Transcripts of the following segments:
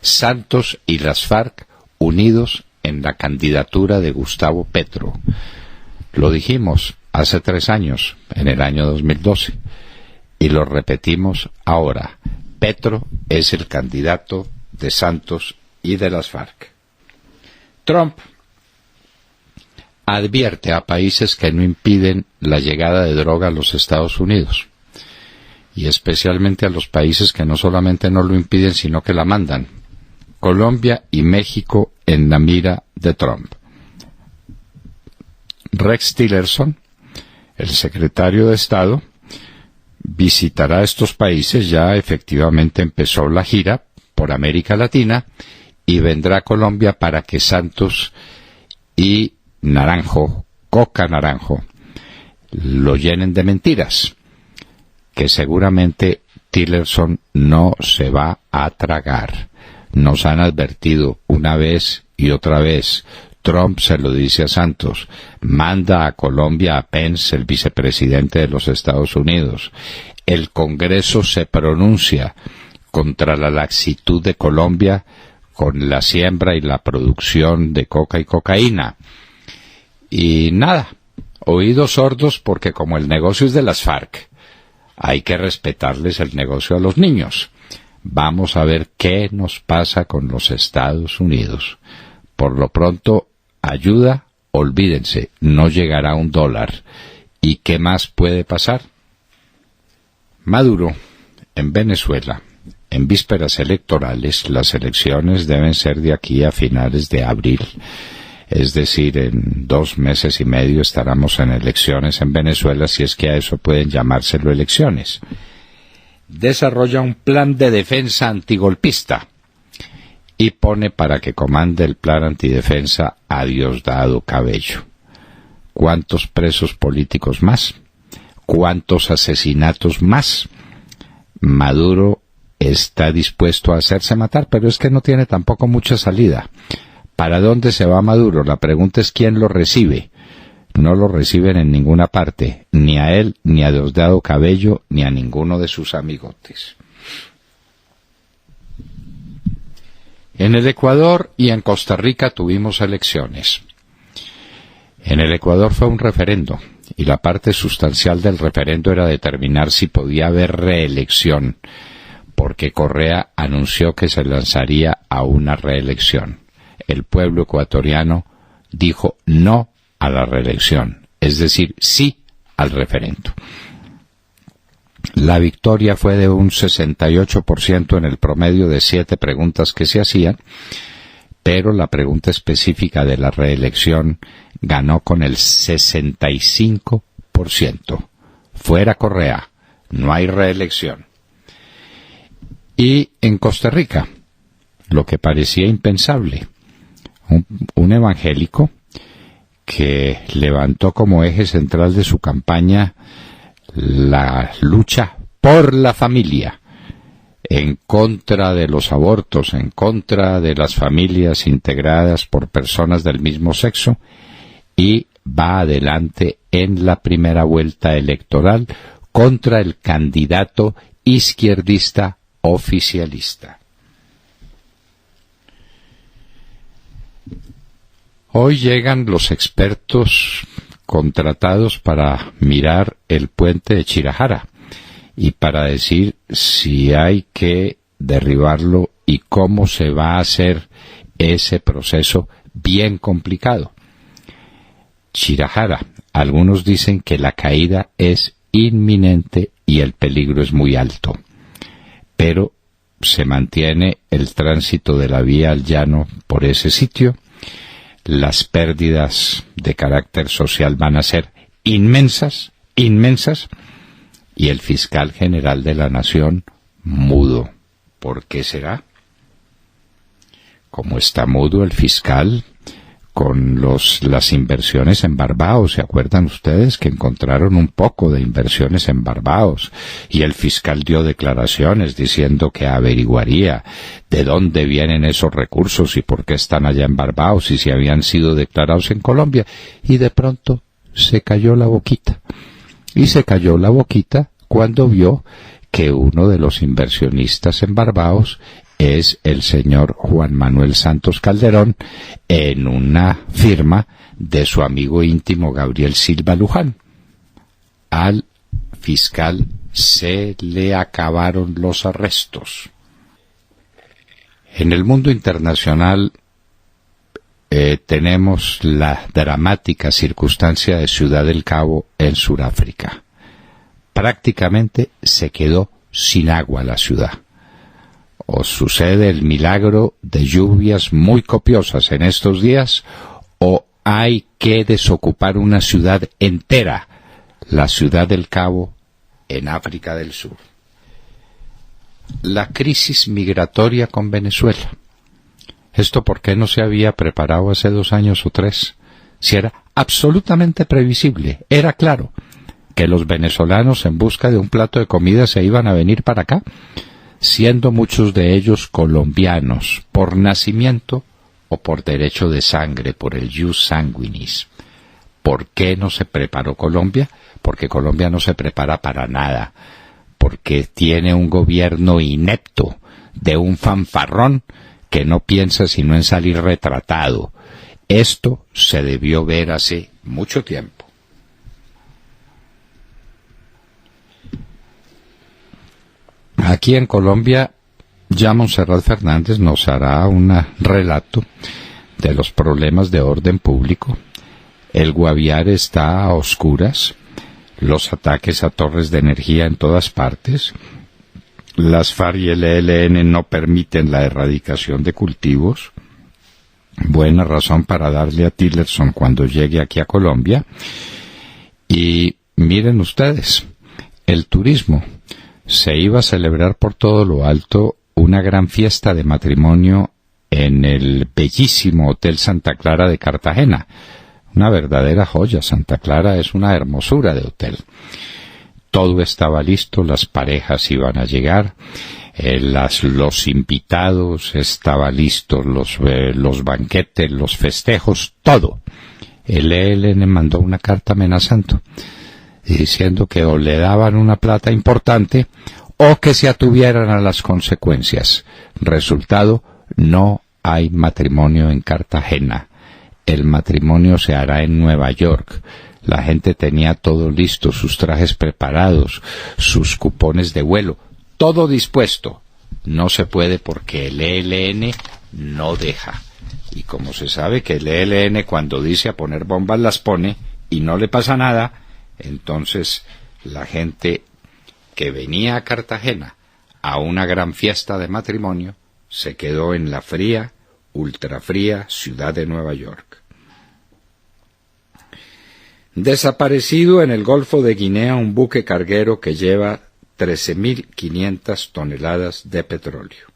Santos y las FARC unidos en la candidatura de Gustavo Petro. Lo dijimos hace 3 años, en el año 2012, y lo repetimos ahora. Petro es el candidato de Santos y de las FARC. Trump advierte a países que no impiden la llegada de droga a los Estados Unidos, y especialmente a los países que no solamente no lo impiden, sino que la mandan. Colombia y México en la mira de Trump. Rex Tillerson, el secretario de Estado, visitará estos países. Ya efectivamente empezó la gira por América Latina y vendrá a Colombia para que Santos y Naranjo, Coca Naranjo, lo llenen de mentiras que seguramente Tillerson no se va a tragar. Nos han advertido una vez y otra vez. Trump se lo dice a Santos, manda a Colombia a Pence, el vicepresidente de los Estados Unidos. El Congreso se pronuncia contra la laxitud de Colombia con la siembra y la producción de coca y cocaína. Y nada, oídos sordos, porque como el negocio es de las FARC, hay que respetarles el negocio a los niños. Vamos a ver qué nos pasa con los Estados Unidos. Por lo pronto, ayuda, olvídense, no llegará a $1. ¿Y qué más puede pasar? Maduro, en Venezuela, en vísperas electorales, las elecciones deben ser de aquí a finales de abril. Es decir, en 2 meses y medio estaremos en elecciones en Venezuela, si es que a eso pueden llamárselo elecciones. Desarrolla un plan de defensa antigolpista y pone para que comande el plan antidefensa a Diosdado Cabello. ¿Cuántos presos políticos más? ¿Cuántos asesinatos más? Maduro está dispuesto a hacerse matar, pero es que no tiene tampoco mucha salida. ¿Para dónde se va Maduro? La pregunta es quién lo recibe. No lo reciben en ninguna parte, ni a él, ni a Diosdado Cabello, ni a ninguno de sus amigotes. En el Ecuador y en Costa Rica tuvimos elecciones. En el Ecuador fue un referendo, y la parte sustancial del referendo era determinar si podía haber reelección, porque Correa anunció que se lanzaría a una reelección. El pueblo ecuatoriano dijo no a la reelección, es decir, sí al referendo. La victoria fue de un 68% en el promedio de 7 preguntas que se hacían, pero la pregunta específica de la reelección ganó con el 65%. Fuera Correa, no hay reelección. Y en Costa Rica, lo que parecía impensable, un evangélico que levantó como eje central de su campaña la lucha por la familia, en contra de los abortos, en contra de las familias integradas por personas del mismo sexo, y va adelante en la primera vuelta electoral contra el candidato izquierdista oficialista. Hoy llegan los expertos contratados para mirar el puente de Chirajara y para decir si hay que derribarlo y cómo se va a hacer ese proceso bien complicado. Chirajara, algunos dicen que la caída es inminente y el peligro es muy alto, pero se mantiene el tránsito de la vía al llano por ese sitio. Las pérdidas de carácter social van a ser inmensas, inmensas, y el fiscal general de la Nación mudo. ¿Por qué será? Como está mudo el fiscal con las inversiones en Barbados. ¿Se acuerdan ustedes que encontraron un poco de inversiones en Barbados? Y el fiscal dio declaraciones diciendo que averiguaría de dónde vienen esos recursos y por qué están allá en Barbados y si habían sido declarados en Colombia. Y de pronto se cayó la boquita. Y se cayó la boquita cuando vio que uno de los inversionistas en Barbados es el señor Juan Manuel Santos Calderón, en una firma de su amigo íntimo Gabriel Silva Luján. Al fiscal se le acabaron los arrestos. En el mundo internacional tenemos la dramática circunstancia de Ciudad del Cabo en Sudáfrica. Prácticamente se quedó sin agua la ciudad. O sucede el milagro de lluvias muy copiosas en estos días, o hay que desocupar una ciudad entera, la Ciudad del Cabo, en África del Sur. La crisis migratoria con Venezuela. ¿Esto por qué no se había preparado hace 2 años o 3? Si era absolutamente previsible, era claro que los venezolanos en busca de un plato de comida se iban a venir para acá, siendo muchos de ellos colombianos, por nacimiento o por derecho de sangre, por el jus sanguinis. ¿Por qué no se preparó Colombia? Porque Colombia no se prepara para nada, porque tiene un gobierno inepto, de un fanfarrón que no piensa sino en salir retratado. Esto se debió ver hace mucho tiempo. Aquí en Colombia, ya Montserrat Fernández nos hará un relato de los problemas de orden público. El Guaviare está a oscuras, los ataques a torres de energía en todas partes, las FARC y el ELN no permiten la erradicación de cultivos. Buena razón para darle a Tillerson cuando llegue aquí a Colombia. Y miren ustedes, el turismo. Se iba a celebrar por todo lo alto una gran fiesta de matrimonio en el bellísimo Hotel Santa Clara de Cartagena. Una verdadera joya. Santa Clara es una hermosura de hotel. Todo estaba listo, las parejas iban a llegar, los invitados, estaba listo, los banquetes, los festejos, todo. El ELN mandó una carta amenazando, diciendo que o le daban una plata importante o que se atuvieran a las consecuencias. Resultado, no hay matrimonio en Cartagena. El matrimonio se hará en Nueva York. La gente tenía todo listo, sus trajes preparados, sus cupones de vuelo, todo dispuesto. No se puede porque el ELN no deja. Y como se sabe que el ELN cuando dice a poner bombas las pone y no le pasa nada, entonces la gente que venía a Cartagena a una gran fiesta de matrimonio se quedó en la fría, ultrafría ciudad de Nueva York. Desaparecido en el Golfo de Guinea un buque carguero que lleva 13.500 toneladas de petróleo.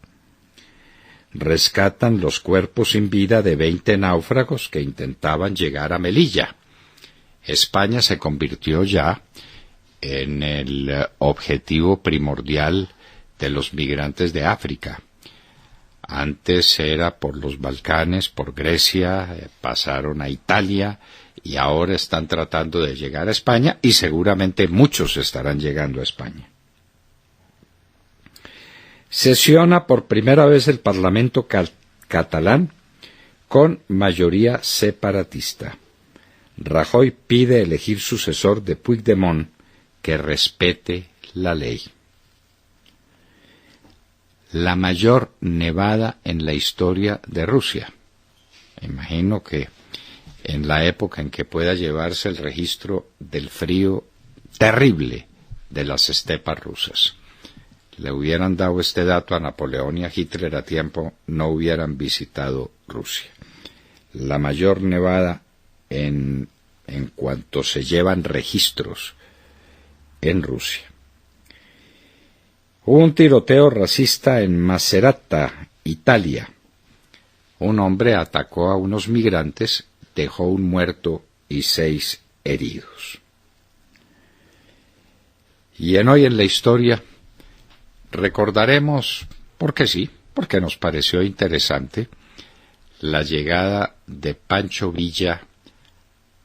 Rescatan los cuerpos sin vida de 20 náufragos que intentaban llegar a Melilla. España se convirtió ya en el objetivo primordial de los migrantes de África. Antes era por los Balcanes, por Grecia, pasaron a Italia, y ahora están tratando de llegar a España y seguramente muchos estarán llegando a España. Sesiona por primera vez el Parlamento catalán con mayoría separatista. Rajoy pide elegir sucesor de Puigdemont que respete la ley. La mayor nevada en la historia de Rusia. Imagino que en la época en que pueda llevarse el registro del frío terrible de las estepas rusas. Le hubieran dado este dato a Napoleón y a Hitler a tiempo, no hubieran visitado Rusia. La mayor nevada en cuanto se llevan registros en Rusia. Hubo un tiroteo racista en Macerata, Italia. Un hombre atacó a unos migrantes, dejó un muerto y 6 heridos. Y en Hoy en la Historia recordaremos, porque sí, porque nos pareció interesante, la llegada de Pancho Villa,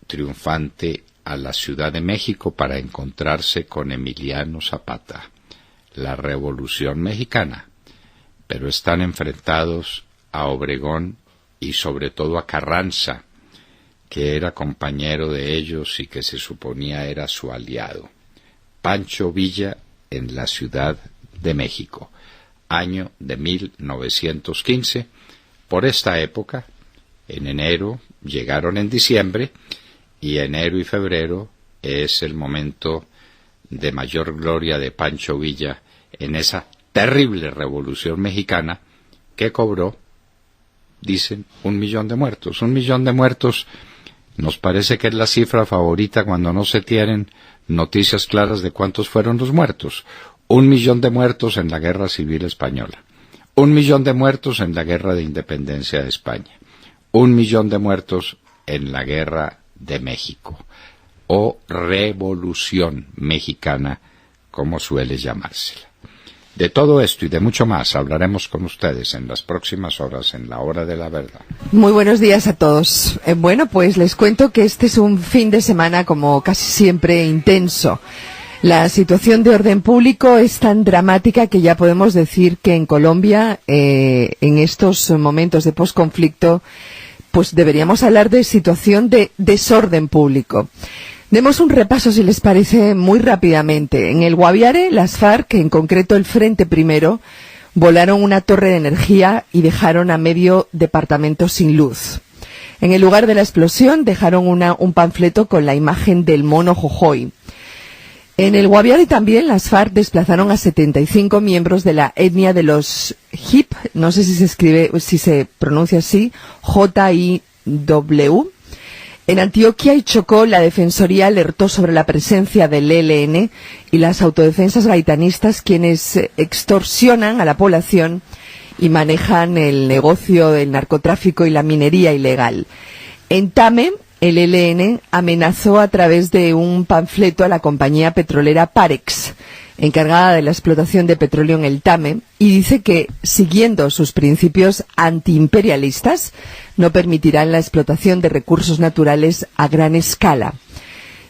triunfante, a la Ciudad de México para encontrarse con Emiliano Zapata, la Revolución Mexicana. pero están enfrentados a Obregón y sobre todo a Carranza, que era compañero de ellos y que se suponía era su aliado. Pancho Villa en la Ciudad de México, año de 1915. Por esta época, en enero, llegaron en diciembre, y enero y febrero es el momento de mayor gloria de Pancho Villa en esa terrible revolución mexicana que cobró, dicen, 1 millón de muertos. 1 millón de muertos nos parece que es la cifra favorita cuando no se tienen noticias claras de cuántos fueron los muertos. 1 millón de muertos en la Guerra Civil Española. 1 millón de muertos en la Guerra de Independencia de España. 1 millón de muertos en la Guerra de México, o Revolución Mexicana, como suele llamársela. De todo esto y de mucho más hablaremos con ustedes en las próximas horas en La Hora de la Verdad. Muy buenos días a todos. Bueno, pues les cuento que este es un fin de semana, como casi siempre, intenso. La situación de orden público es tan dramática que ya podemos decir que en Colombia, en estos momentos de posconflicto, pues deberíamos hablar de situación de desorden público. Demos un repaso, si les parece, muy rápidamente. En el Guaviare, las FARC, en concreto el Frente Primero, volaron una torre de energía y dejaron a medio departamento sin luz. En el lugar de la explosión dejaron un panfleto con la imagen del mono Jojoy. En el Guaviare también las FARC desplazaron a 75 miembros de la etnia de los Hip, no sé si se pronuncia así, J-I-W. En Antioquia y Chocó, la Defensoría alertó sobre la presencia del ELN y las autodefensas gaitanistas, quienes extorsionan a la población y manejan el negocio del narcotráfico y la minería ilegal. En Tame, el ELN amenazó a través de un panfleto a la compañía petrolera Parex, encargada de la explotación de petróleo en el Tame, y dice que, siguiendo sus principios antiimperialistas, no permitirán la explotación de recursos naturales a gran escala.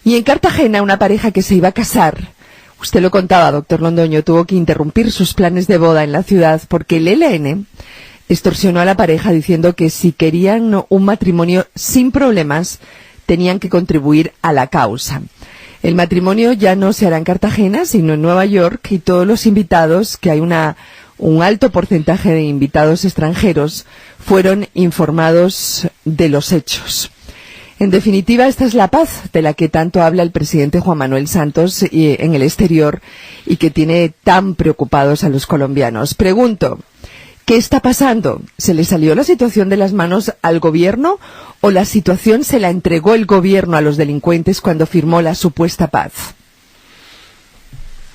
Y en Cartagena, una pareja que se iba a casar, usted lo contaba, doctor Londoño, tuvo que interrumpir sus planes de boda en la ciudad porque el ELN extorsionó a la pareja diciendo que si querían un matrimonio sin problemas, tenían que contribuir a la causa. El matrimonio ya no se hará en Cartagena, sino en Nueva York, y todos los invitados, que hay un alto porcentaje de invitados extranjeros, fueron informados de los hechos. En definitiva, esta es la paz de la que tanto habla el presidente Juan Manuel Santos en el exterior y que tiene tan preocupados a los colombianos. Pregunto, ¿qué está pasando? ¿Se le salió la situación de las manos al gobierno o la situación se la entregó el gobierno a los delincuentes cuando firmó la supuesta paz?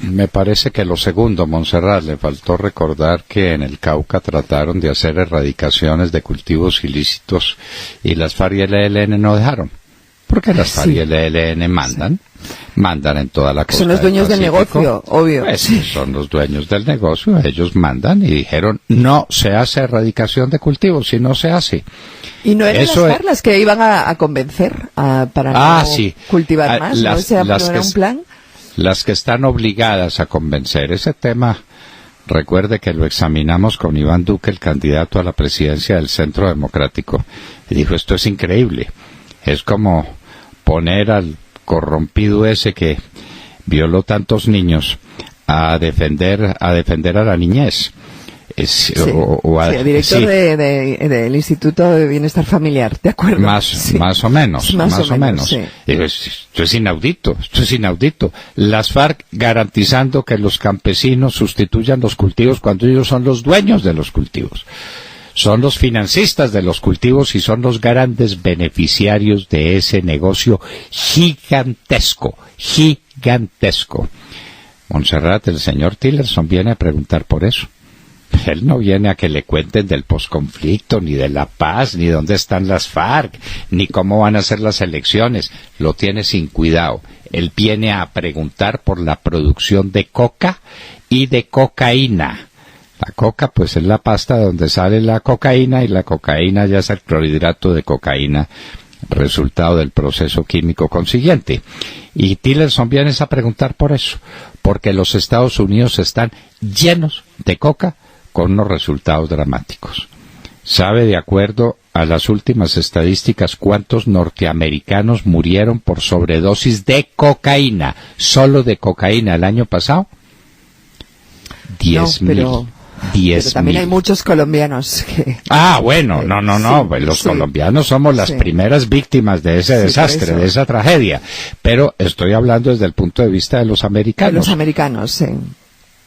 Me parece que lo segundo, Montserrat. Le faltó recordar que en el Cauca trataron de hacer erradicaciones de cultivos ilícitos y las FARC y el ELN no dejaron. Porque las FARC y el ELN mandan en toda la costa. Son los dueños del negocio, obvio. Pues sí, son los dueños del negocio, ellos mandan y dijeron, no se hace erradicación de cultivos, si no se hace. ¿Y no eran las FARC las que iban a convencer para cultivar más? ¿No era un plan? Las que están obligadas a convencer. Ese tema, recuerde que lo examinamos con Iván Duque, el candidato a la presidencia del Centro Democrático, y dijo, esto es increíble. Es como poner al corrompido ese que violó tantos niños a defender a la niñez. El director del Instituto de Bienestar Familiar, ¿de acuerdo? Más o menos. Sí. Esto es inaudito. Las FARC garantizando que los campesinos sustituyan los cultivos cuando ellos son los dueños de los cultivos. Son los financistas de los cultivos y son los grandes beneficiarios de ese negocio gigantesco. Montserrat, el señor Tillerson viene a preguntar por eso. Él no viene a que le cuenten del posconflicto, ni de la paz, ni dónde están las FARC, ni cómo van a ser las elecciones. Lo tiene sin cuidado. Él viene a preguntar por la producción de coca y de cocaína. La coca, pues, es la pasta donde sale la cocaína, y la cocaína ya es el clorhidrato de cocaína, resultado del proceso químico consiguiente. Y Tillerson viene a preguntar por eso, porque los Estados Unidos están llenos de coca, con unos resultados dramáticos. ¿Sabe, de acuerdo a las últimas estadísticas, cuántos norteamericanos murieron por sobredosis de cocaína, solo de cocaína, el año pasado? 10.000. Pero también hay muchos colombianos que... Bueno, los colombianos somos las primeras víctimas de ese desastre, de esa tragedia. Pero estoy hablando desde el punto de vista de los americanos. De los americanos, sí.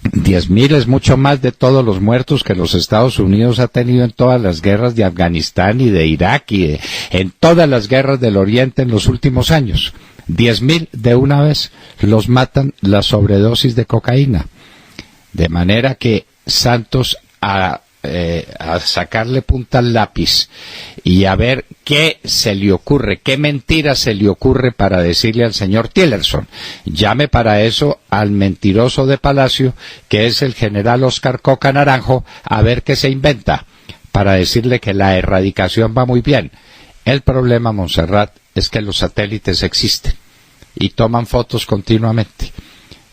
10.000 es mucho más de todos los muertos que los Estados Unidos ha tenido en todas las guerras de Afganistán y de Irak y en todas las guerras del Oriente en los últimos años. 10.000 de una vez los matan la sobredosis de cocaína. De manera que Santos a sacarle punta al lápiz y a ver qué se le ocurre, qué mentira se le ocurre para decirle al señor Tillerson. Llame para eso al mentiroso de Palacio, que es el general Oscar Coca Naranjo, a ver qué se inventa para decirle que la erradicación va muy bien. El problema, Montserrat, es que los satélites existen y toman fotos continuamente.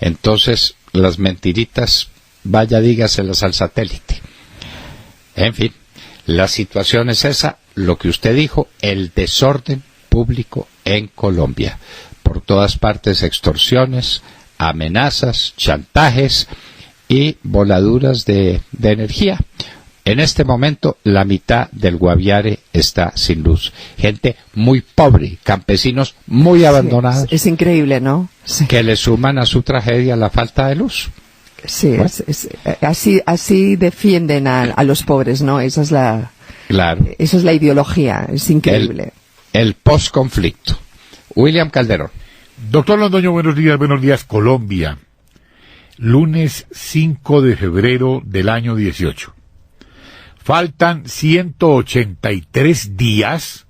Entonces, las mentiritas, vaya, dígaselas al satélite. En fin, la situación es esa, lo que usted dijo, el desorden público en Colombia. Por todas partes extorsiones, amenazas, chantajes y voladuras de energía. En este momento, la mitad del Guaviare está sin luz. Gente muy pobre, campesinos muy abandonados. Es increíble, ¿no? Sí. Que le suman a su tragedia la falta de luz. Sí, bueno. Así defienden a los pobres, ¿no? Esa es la ideología, es increíble. El posconflicto. William Calderón. Doctor Londoño, buenos días, Colombia. Lunes 5 de febrero del año 18. Faltan 183 días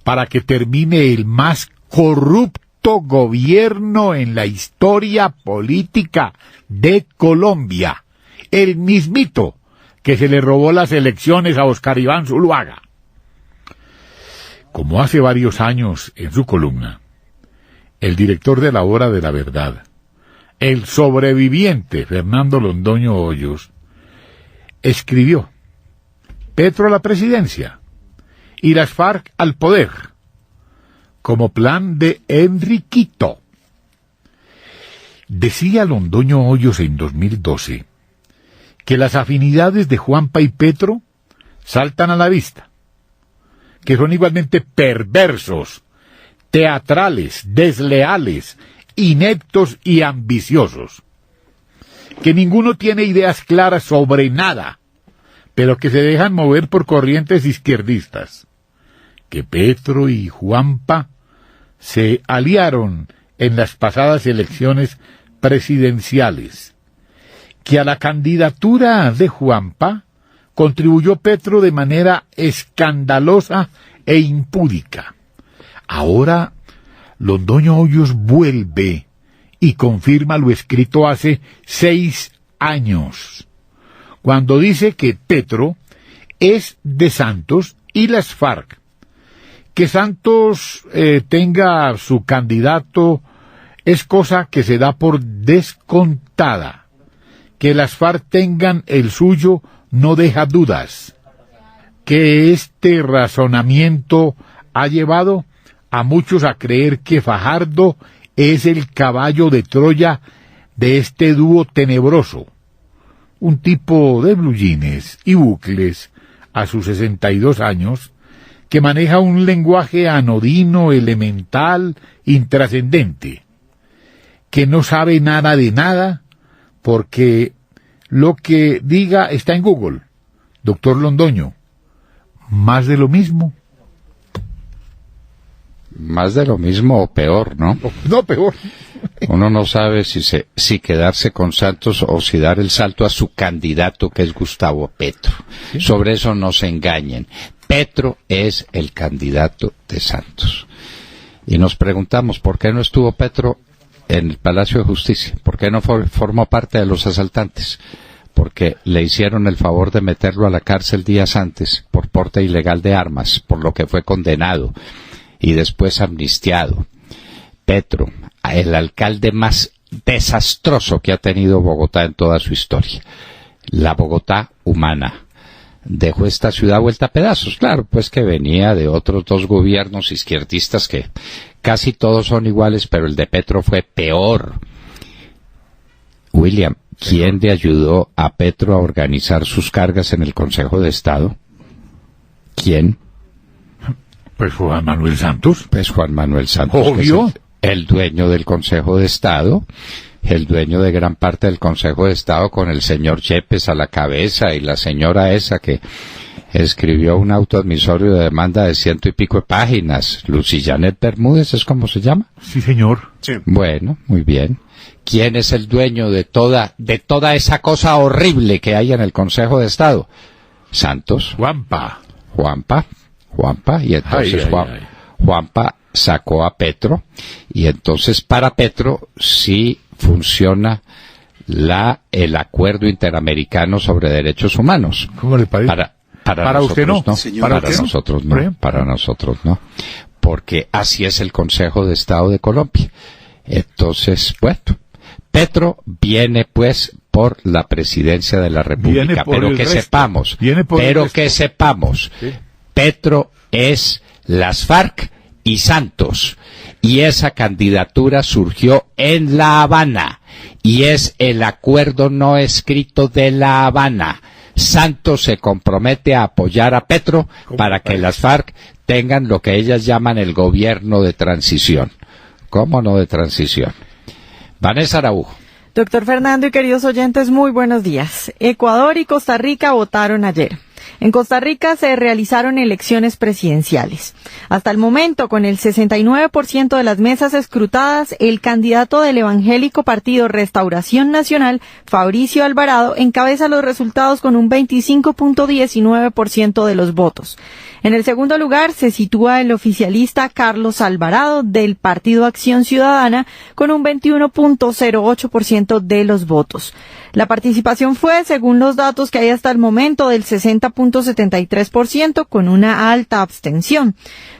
para que termine el más corrupto gobierno en la historia política de Colombia, el mismito que se le robó las elecciones a Oscar Iván Zuluaga. Como hace varios años en su columna, el director de La Hora de la Verdad, el sobreviviente Fernando Londoño Hoyos, escribió: Petro a la presidencia y las FARC al poder, como plan de Enriquito. Decía Londoño Hoyos en 2012 que las afinidades de Juanpa y Petro saltan a la vista, que son igualmente perversos, teatrales, desleales, ineptos y ambiciosos, que ninguno tiene ideas claras sobre nada, pero que se dejan mover por corrientes izquierdistas, que Petro y Juanpa se aliaron en las pasadas elecciones presidenciales, que a la candidatura de Juanpa contribuyó Petro de manera escandalosa e impúdica. Ahora Londoño Hoyos vuelve y confirma lo escrito hace 6 años, cuando dice que Petro es de Santos y las FARC. Que Santos tenga su candidato es cosa que se da por descontada. Que las FARC tengan el suyo no deja dudas. Que este razonamiento ha llevado a muchos a creer que Fajardo es el caballo de Troya de este dúo tenebroso. Un tipo de blue jeans y bucles a sus 62 años, que maneja un lenguaje anodino, elemental, intrascendente, que no sabe nada de nada, porque lo que diga está en Google. Doctor Londoño, más de lo mismo. Más de lo mismo o peor, ¿no? No, peor. Uno no sabe si quedarse con Santos o si dar el salto a su candidato, que es Gustavo Petro. ¿Sí? Sobre eso no se engañen. Petro es el candidato de Santos. Y nos preguntamos, ¿por qué no estuvo Petro en el Palacio de Justicia? ¿Por qué no formó parte de los asaltantes? Porque le hicieron el favor de meterlo a la cárcel días antes por porte ilegal de armas, por lo que fue condenado y después amnistiado. Petro, el alcalde más desastroso que ha tenido Bogotá en toda su historia. La Bogotá humana. Dejó esta ciudad vuelta a pedazos. Claro, pues que venía de otros dos gobiernos izquierdistas que casi todos son iguales, pero el de Petro fue peor. William, ¿quién le ayudó a Petro a organizar sus cargas en el Consejo de Estado? ¿Quién? Pues Juan Manuel Santos. Pues Juan Manuel Santos. Obvio. Que es el dueño del Consejo de Estado, el dueño de gran parte del Consejo de Estado, con el señor Yepes a la cabeza y la señora esa que escribió un autoadmisorio de demanda de 100 y pico de páginas. Lucy Janet Bermúdez, ¿es como se llama? Sí, señor. Sí. Bueno, muy bien. ¿Quién es el dueño de toda esa cosa horrible que hay en el Consejo de Estado? Santos. Juanpa. Y entonces Juanpa sacó a Petro, y entonces para Petro sí funciona el acuerdo interamericano sobre derechos humanos. ¿Cómo le parece? Para usted no. Señor, Para nosotros no. Para nosotros no. Porque así es el Consejo de Estado de Colombia. Entonces, bueno, Petro viene pues por la presidencia de la República, pero que sepamos, Sí. Petro es las FARC y Santos, y esa candidatura surgió en La Habana, y es el acuerdo no escrito de La Habana. Santos se compromete a apoyar a Petro para que las FARC tengan lo que ellas llaman el gobierno de transición. ¿Cómo no de transición? Vanessa Araujo. Doctor Fernando y queridos oyentes, muy buenos días. Ecuador y Costa Rica votaron ayer. En Costa Rica se realizaron elecciones presidenciales. Hasta el momento, con el 69% de las mesas escrutadas, el candidato del evangélico partido Restauración Nacional, Fabricio Alvarado, encabeza los resultados con un 25.19% de los votos. En el segundo lugar se sitúa el oficialista Carlos Alvarado del Partido Acción Ciudadana con un 21.08% de los votos. La participación fue, según los datos que hay hasta el momento, del 60.73% con una alta abstención.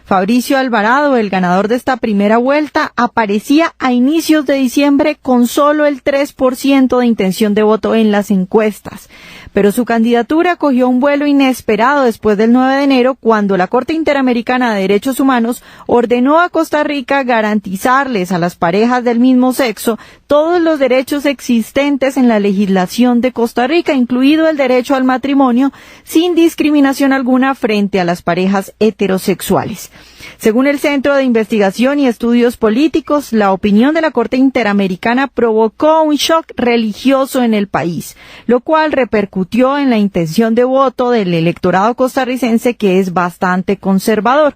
Fabricio Alvarado, el ganador de esta primera vuelta, aparecía a inicios de diciembre con solo el 3% de intención de voto en las encuestas. Pero su candidatura cogió un vuelo inesperado después del 9 de enero, cuando la Corte Interamericana de Derechos Humanos ordenó a Costa Rica garantizarles a las parejas del mismo sexo todos los derechos existentes en la legislación de Costa Rica, incluido el derecho al matrimonio, sin discriminación alguna frente a las parejas heterosexuales. Según el Centro de Investigación y Estudios Políticos, la opinión de la Corte Interamericana provocó un shock religioso en el país, lo cual repercutió en la intención de voto del electorado costarricense, que es bastante conservador.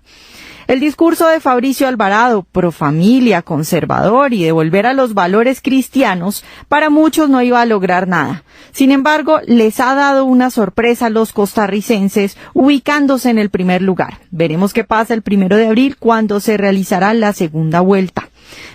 El discurso de Fabricio Alvarado, pro familia, conservador y de volver a los valores cristianos, para muchos no iba a lograr nada. Sin embargo, les ha dado una sorpresa a los costarricenses, ubicándose en el primer lugar. Veremos qué pasa el 1 de abril, cuando se realizará la segunda vuelta.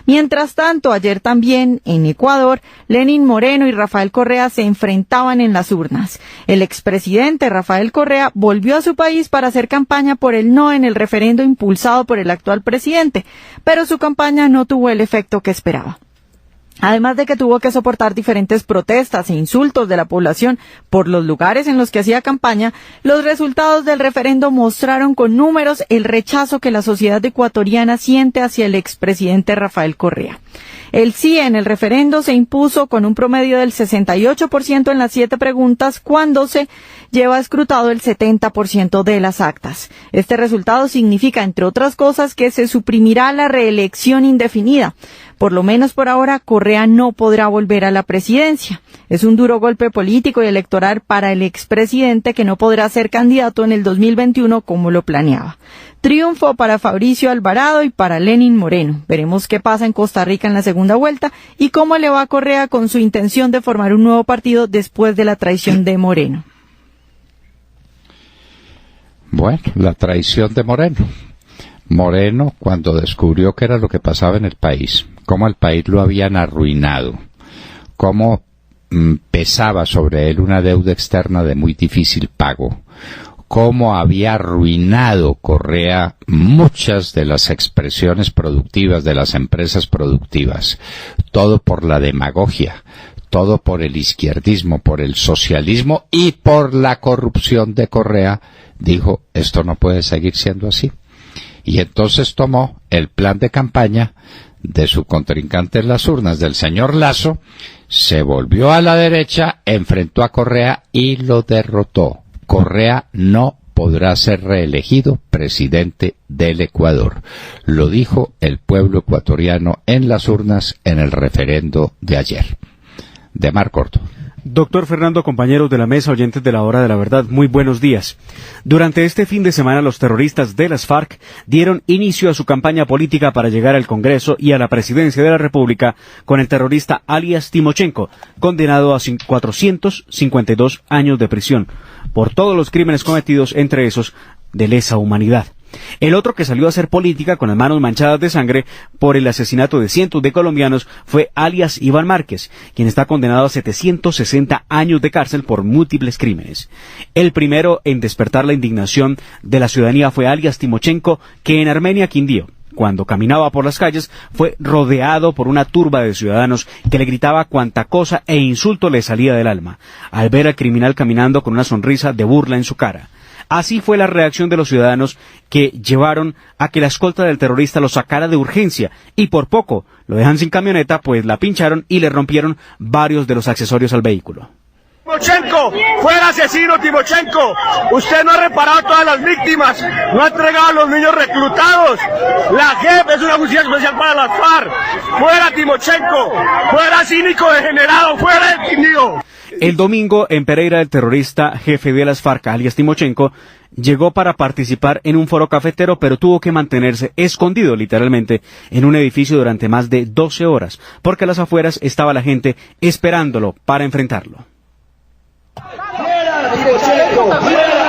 Mientras tanto, ayer también, en Ecuador, Lenín Moreno y Rafael Correa se enfrentaban en las urnas. El expresidente Rafael Correa volvió a su país para hacer campaña por el no en el referendo impulsado por el actual presidente, pero su campaña no tuvo el efecto que esperaba. Además de que tuvo que soportar diferentes protestas e insultos de la población por los lugares en los que hacía campaña, los resultados del referendo mostraron con números el rechazo que la sociedad ecuatoriana siente hacia el expresidente Rafael Correa. El sí en el referendo se impuso con un promedio del 68% en las 7 preguntas, cuando se lleva escrutado el 70% de las actas. Este resultado significa, entre otras cosas, que se suprimirá la reelección indefinida. Por lo menos por ahora, Correa no podrá volver a la presidencia. Es un duro golpe político y electoral para el expresidente, que no podrá ser candidato en el 2021 como lo planeaba. Triunfo para Fabricio Alvarado y para Lenín Moreno. Veremos qué pasa en Costa Rica en la segunda vuelta y cómo le va a Correa con su intención de formar un nuevo partido después de la traición de Moreno. Bueno, la traición de Moreno. Moreno, cuando descubrió qué era lo que pasaba en el país, cómo el país lo habían arruinado, cómo pesaba sobre él una deuda externa de muy difícil pago, cómo había arruinado Correa muchas de las expresiones productivas de las empresas productivas, todo por la demagogia, todo por el izquierdismo, por el socialismo y por la corrupción de Correa, dijo, esto no puede seguir siendo así. Y entonces tomó el plan de campaña de su contrincante en las urnas, del señor Lasso, se volvió a la derecha, enfrentó a Correa y lo derrotó. Correa no podrá ser reelegido presidente del Ecuador. Lo dijo el pueblo ecuatoriano en las urnas en el referendo de ayer. De Mar Corto. Doctor Fernando, compañeros de la mesa, oyentes de la Hora de la Verdad, muy buenos días. Durante este fin de semana, los terroristas de las FARC dieron inicio a su campaña política para llegar al Congreso y a la presidencia de la República con el terrorista alias Timochenko, condenado a 452 años de prisión por todos los crímenes cometidos, entre esos de lesa humanidad. El otro que salió a hacer política con las manos manchadas de sangre por el asesinato de cientos de colombianos fue alias Iván Márquez, quien está condenado a 760 años de cárcel por múltiples crímenes. El primero en despertar la indignación de la ciudadanía fue alias Timochenko, que en Armenia, Quindío, cuando caminaba por las calles, fue rodeado por una turba de ciudadanos que le gritaba cuanta cosa e insulto le salía del alma, al ver al criminal caminando con una sonrisa de burla en su cara. Así fue la reacción de los ciudadanos, que llevaron a que la escolta del terrorista lo sacara de urgencia, y por poco lo dejan sin camioneta, pues la pincharon y le rompieron varios de los accesorios al vehículo. Timochenko, fuera asesino Timochenko, usted no ha reparado a todas las víctimas, no ha entregado a los niños reclutados, la JEP es una justicia especial para las FARC, fuera Timochenko, fuera cínico degenerado, fuera del Quindío. El domingo, en Pereira, el terrorista jefe de las FARC, alias Timochenko, llegó para participar en un foro cafetero, pero tuvo que mantenerse escondido, literalmente, en un edificio durante más de 12 horas, porque a las afueras estaba la gente esperándolo para enfrentarlo. ¡Fuera, Timochenko! ¡Fuera!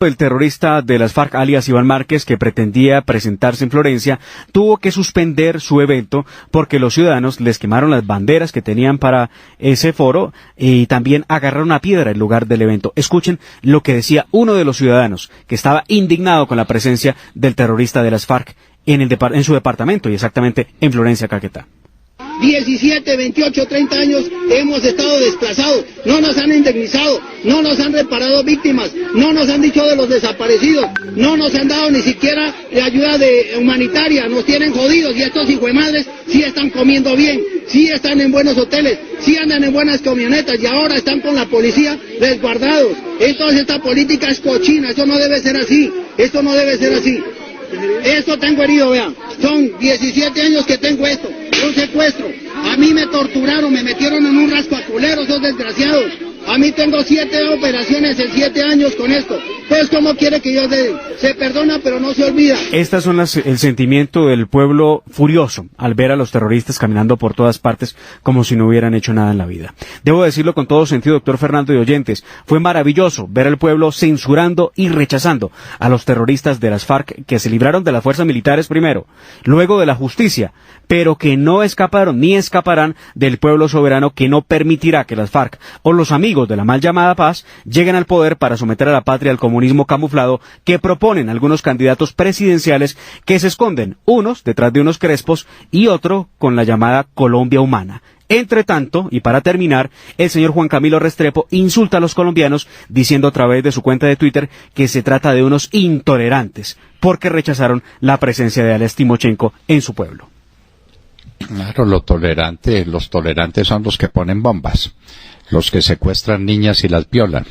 El terrorista de las FARC, alias Iván Márquez, que pretendía presentarse en Florencia, tuvo que suspender su evento porque los ciudadanos les quemaron las banderas que tenían para ese foro y también agarraron una piedra en lugar del evento. Escuchen lo que decía uno de los ciudadanos que estaba indignado con la presencia del terrorista de las FARC en su departamento, y exactamente en Florencia, Caquetá. 17, 28, 30 años hemos estado desplazados, no nos han indemnizado, no nos han reparado víctimas, no nos han dicho de los desaparecidos, no nos han dado ni siquiera ayuda humanitaria, nos tienen jodidos, y estos hijuemadres sí están comiendo bien, sí están en buenos hoteles, sí andan en buenas camionetas y ahora están con la policía resguardados. Entonces esta política es cochina, esto no debe ser así, esto no debe ser así. Esto tengo herido, vean, son 17 años que tengo esto, un secuestro, a mí me torturaron, me metieron en un raspaculero, esos desgraciados, a mí tengo 7 operaciones en 7 años con esto, pues ¿cómo quiere que yo se perdona pero no se olvida? Estas son el sentimiento del pueblo furioso al ver a los terroristas caminando por todas partes como si no hubieran hecho nada en la vida. Debo decirlo con todo sentido, doctor Fernando y oyentes, fue maravilloso ver al pueblo censurando y rechazando a los terroristas de las FARC, que se libraron de las fuerzas militares primero, luego de la justicia, pero que no escaparon ni escaparán del pueblo soberano, que no permitirá que las FARC o los amigos de la mal llamada paz lleguen al poder para someter a la patria al comunismo camuflado que proponen algunos candidatos presidenciales que se esconden, unos detrás de unos crespos y otro con la llamada Colombia humana. Entre tanto, y para terminar, el señor Juan Camilo Restrepo insulta a los colombianos diciendo a través de su cuenta de Twitter que se trata de unos intolerantes porque rechazaron la presencia de alias Timochenko en su pueblo. Claro, los tolerantes son los que ponen bombas, los que secuestran niñas y las violan,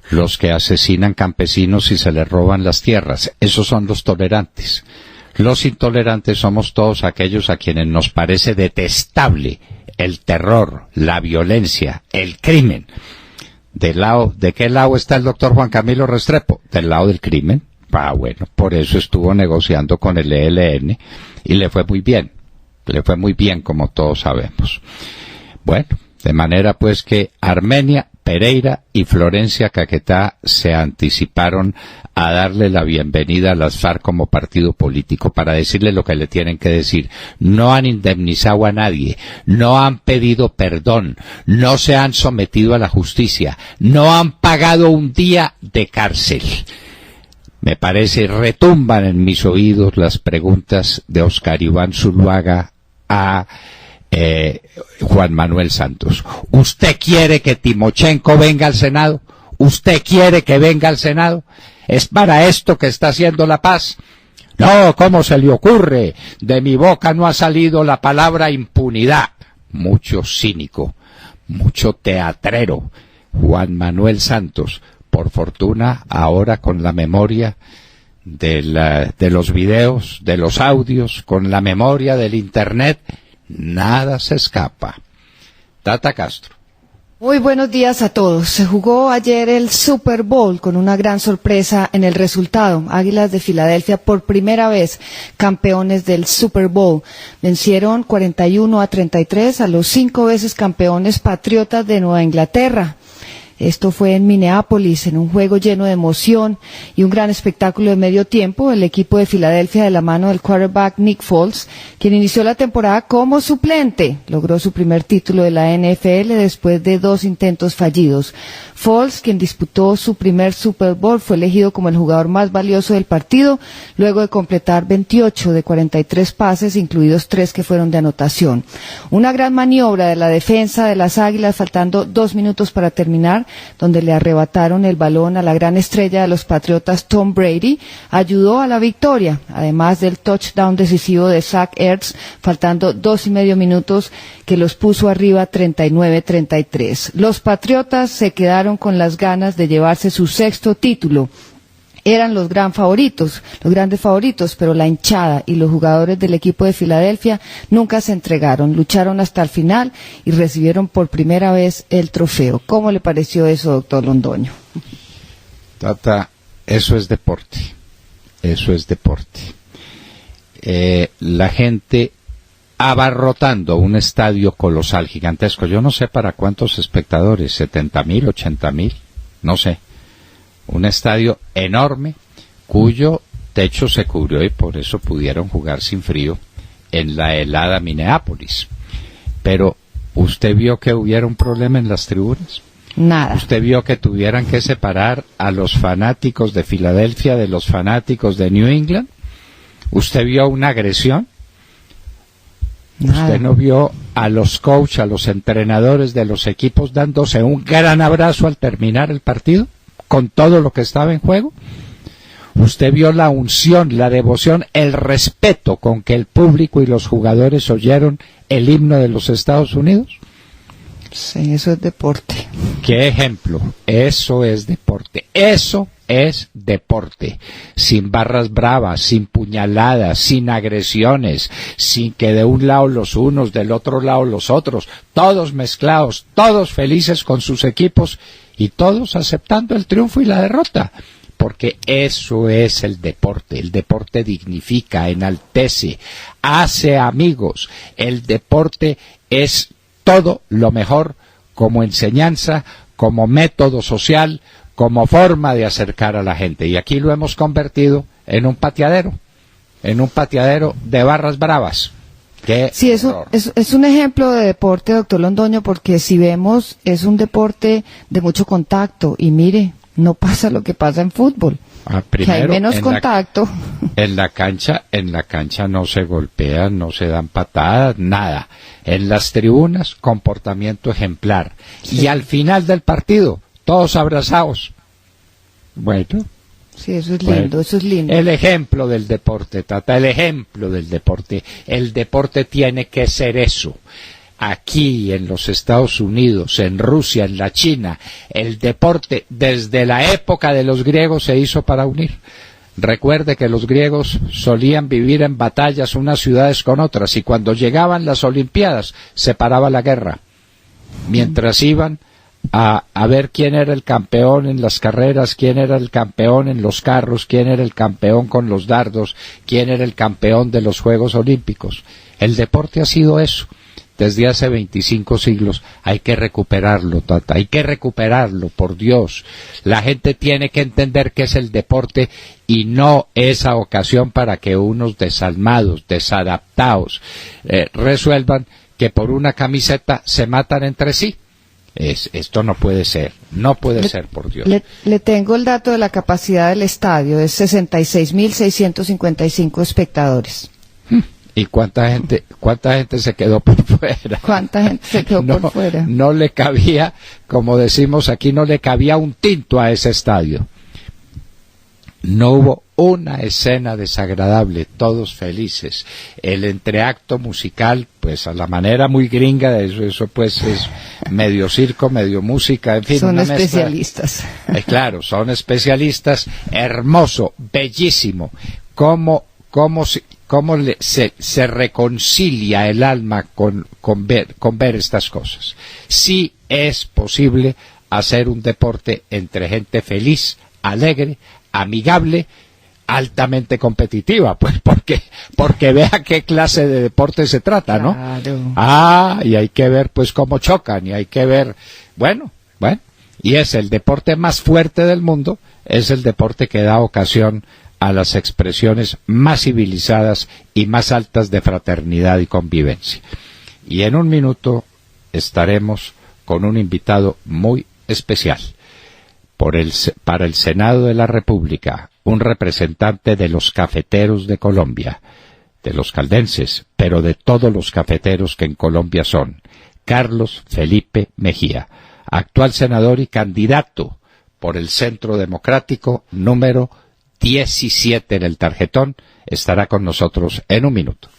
los que asesinan campesinos y se les roban las tierras. Esos son los tolerantes. Los intolerantes somos todos aquellos a quienes nos parece detestable el terror, la violencia, el crimen. ¿De qué lado está el doctor Juan Camilo Restrepo? Del lado del crimen. Bueno, por eso estuvo negociando con el ELN y le fue muy bien. Le fue muy bien, como todos sabemos. Bueno, de manera pues que Armenia Pereira y Florencia Caquetá se anticiparon a darle la bienvenida a las FARC como partido político para decirle lo que le tienen que decir. No han indemnizado a nadie, no han pedido perdón, no se han sometido a la justicia, no han pagado un día de cárcel. Me parece, retumban en mis oídos las preguntas de Oscar Iván Zuluaga a Juan Manuel Santos. ¿Usted quiere que Timochenko venga al Senado? ¿Usted quiere que venga al Senado? ¿Es para esto que está haciendo la paz? No, ¿cómo se le ocurre? De mi boca no ha salido la palabra impunidad. Mucho cínico, mucho teatrero. Juan Manuel Santos, por fortuna, ahora con la memoria de los videos, de los audios, con la memoria del Internet, nada se escapa. Tata Castro. Muy buenos días a todos. Se jugó ayer el Super Bowl con una gran sorpresa en el resultado. Águilas de Filadelfia por primera vez campeones del Super Bowl. Vencieron 41-33 a los 5 veces campeones Patriotas de Nueva Inglaterra. Esto fue en Minneapolis, en un juego lleno de emoción y un gran espectáculo de medio tiempo. El equipo de Filadelfia, de la mano del quarterback Nick Foles, quien inició la temporada como suplente, logró su primer título de la NFL después de 2 intentos fallidos. Foles, quien disputó su primer Super Bowl, fue elegido como el jugador más valioso del partido, luego de completar 28 de 43 pases, incluidos 3 que fueron de anotación. Una gran maniobra de la defensa de las Águilas, faltando 2 minutos para terminar, donde le arrebataron el balón a la gran estrella de los Patriotas, Tom Brady, ayudó a la victoria, además del touchdown decisivo de Zach Ertz, faltando 2,5 minutos, que los puso arriba 39-33. Los Patriotas se quedaron con las ganas de llevarse su 6º título. Eran los grandes favoritos, pero la hinchada y los jugadores del equipo de Filadelfia nunca se entregaron, lucharon hasta el final y recibieron por primera vez el trofeo. ¿Cómo le pareció eso, doctor Londoño? Tata, eso es deporte, eso es deporte. La gente abarrotando un estadio colosal, gigantesco, yo no sé para cuántos espectadores, 70,000, 80,000, no sé. Un estadio enorme cuyo techo se cubrió y por eso pudieron jugar sin frío en la helada Minneapolis. Pero, ¿usted vio que hubiera un problema en las tribunas? Nada. ¿Usted vio que tuvieran que separar a los fanáticos de Filadelfia de los fanáticos de New England? ¿Usted vio una agresión? Nada. ¿Usted no vio a los coaches, a los entrenadores de los equipos dándose un gran abrazo al terminar el partido, con todo lo que estaba en juego? ¿Usted vio la unción, la devoción, el respeto con que el público y los jugadores oyeron el himno de los Estados Unidos? Sí, eso es deporte. ¿Qué ejemplo? Eso es deporte. Eso es deporte. Sin barras bravas, sin puñaladas, sin agresiones, sin que de un lado los unos, del otro lado los otros, todos mezclados, todos felices con sus equipos y todos aceptando el triunfo y la derrota. Porque eso es el deporte. El deporte dignifica, enaltece, hace amigos. El deporte es todo lo mejor como enseñanza, como método social, como forma de acercar a la gente. Y aquí lo hemos convertido en un pateadero de barras bravas. Sí, es un ejemplo de deporte, doctor Londoño, porque si vemos, es un deporte de mucho contacto. Y mire, no pasa lo que pasa en fútbol, primero, que hay menos contacto. En la cancha no se golpean, no se dan patadas, nada. En las tribunas, comportamiento ejemplar. Sí. Y al final del partido, todos abrazados. Bueno. Sí, eso es lindo, eso es lindo. El ejemplo del deporte, Tata, el ejemplo del deporte. El deporte tiene que ser eso. Aquí en los Estados Unidos, en Rusia, en la China, el deporte desde la época de los griegos se hizo para unir. Recuerde que los griegos solían vivir en batallas unas ciudades con otras y cuando llegaban las Olimpiadas se paraba la guerra. Mientras iban a ver quién era el campeón en las carreras, quién era el campeón en los carros, quién era el campeón con los dardos, quién era el campeón de los Juegos Olímpicos. El deporte ha sido eso. desde hace 25 siglos. Hay que recuperarlo, Tata, hay que recuperarlo, por Dios. La gente tiene que entender que es el deporte y no esa ocasión para que unos desalmados, desadaptados, resuelvan que por una camiseta se matan entre sí. Esto no puede ser, por Dios. Le tengo el dato de la capacidad del estadio, es 66.655 espectadores. ¿Y cuánta gente se quedó por fuera? ¿Cuánta gente se quedó por fuera? No le cabía, como decimos aquí, no le cabía un tinto a ese estadio. No hubo una escena desagradable, todos felices. El entreacto musical, pues a la manera muy gringa, eso pues es medio circo, medio música, en fin. Son una especialistas. Claro, son especialistas. Hermoso, bellísimo. Cómo se reconcilia el alma con ver estas cosas. Sí es posible hacer un deporte entre gente feliz, alegre, amigable, altamente competitiva, pues porque vea qué clase de deporte se trata, ¿no? Claro. Y hay que ver pues cómo chocan, y hay que ver, bueno, y es el deporte más fuerte del mundo, es el deporte que da ocasión a las expresiones más civilizadas y más altas de fraternidad y convivencia. Y en un minuto estaremos con un invitado muy especial. Para el Senado de la República, un representante de los cafeteros de Colombia, de los caldenses, pero de todos los cafeteros que en Colombia son, Carlos Felipe Mejía, actual senador y candidato por el Centro Democrático número 17 en el tarjetón, estará con nosotros en un minuto.